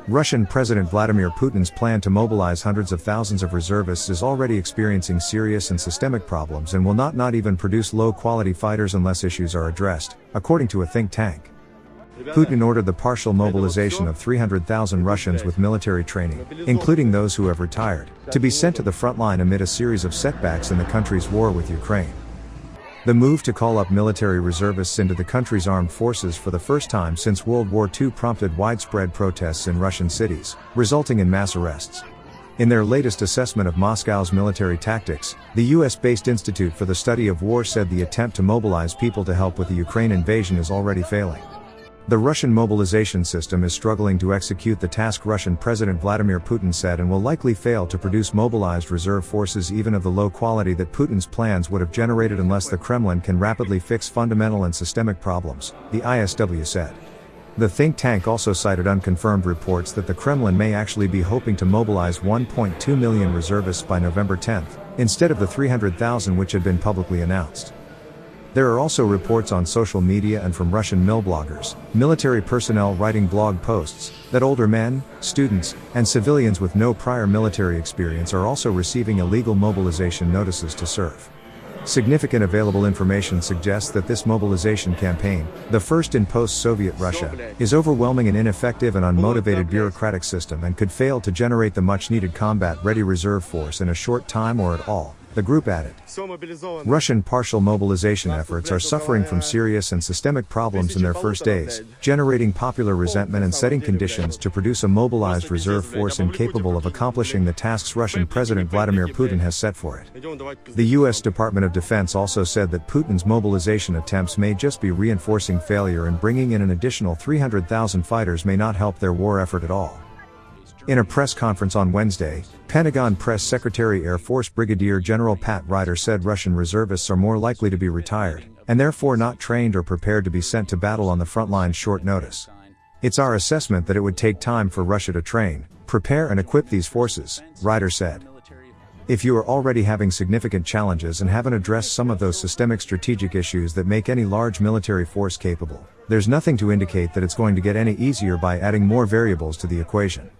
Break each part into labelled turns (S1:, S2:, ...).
S1: Russian President Vladimir Putin's plan to mobilize hundreds of thousands of reservists is already experiencing serious and systemic problems and will not even produce low-quality fighters unless issues are addressed, according to a think tank. Putin ordered the partial mobilization of 300,000 Russians with military training, including those who have retired, to be sent to the front line amid a series of setbacks in the country's war with Ukraine. The move to call up military reservists into the country's armed forces for the first time since World War II prompted widespread protests in Russian cities, resulting in mass arrests. In their latest assessment of Moscow's military tactics, the US-based Institute for the Study of War said the attempt to mobilize people to help with the Ukraine invasion is already failing. The Russian mobilization system is struggling to execute the task, Russian President Vladimir Putin said, and will likely fail to produce mobilized reserve forces even of the low quality that Putin's plans would have generated unless the Kremlin can rapidly fix fundamental and systemic problems, the ISW said. The think tank also cited unconfirmed reports that the Kremlin may actually be hoping to mobilize 1.2 million reservists by November 10, instead of the 300,000 which had been publicly announced. There are also reports on social media and from Russian milbloggers, military personnel writing blog posts, that older men, students, and civilians with no prior military experience are also receiving illegal mobilization notices to serve. Significant available information suggests that this mobilization campaign, the first in post-Soviet Russia, is overwhelming an ineffective and unmotivated bureaucratic system and could fail to generate the much-needed combat-ready reserve force in a short time or at all, the group added. Russian partial mobilization efforts are suffering from serious and systemic problems in their first days, generating popular resentment and setting conditions to produce a mobilized reserve force incapable of accomplishing the tasks Russian President Vladimir Putin has set for it. The US Department of Defense also said that Putin's mobilization attempts may just be reinforcing failure, and bringing in an additional 300,000 fighters may not help their war effort at all. In a press conference on Wednesday, Pentagon Press Secretary Air Force Brigadier General Pat Ryder said Russian reservists are more likely to be retired, and therefore not trained or prepared to be sent to battle on the front line short notice. It's our assessment that it would take time for Russia to train, prepare and equip these forces, Ryder said. If you are already having significant challenges and haven't addressed some of those systemic strategic issues that make any large military force capable, there's nothing to indicate that it's going to get any easier by adding more variables to the equation.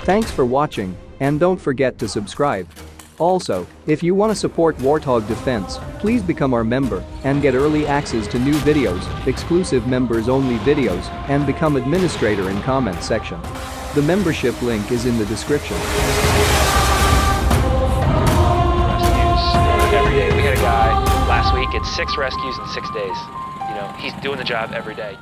S2: Thanks for watching, and don't forget to subscribe. Also, if you want to support Warthog Defense, please become our member and get early access to new videos, exclusive members-only videos, and become administrator in comment section. The membership link is in the description.
S3: Rescues every day. We had a guy last week, it's 6 rescues in 6 days. He's doing the job every day.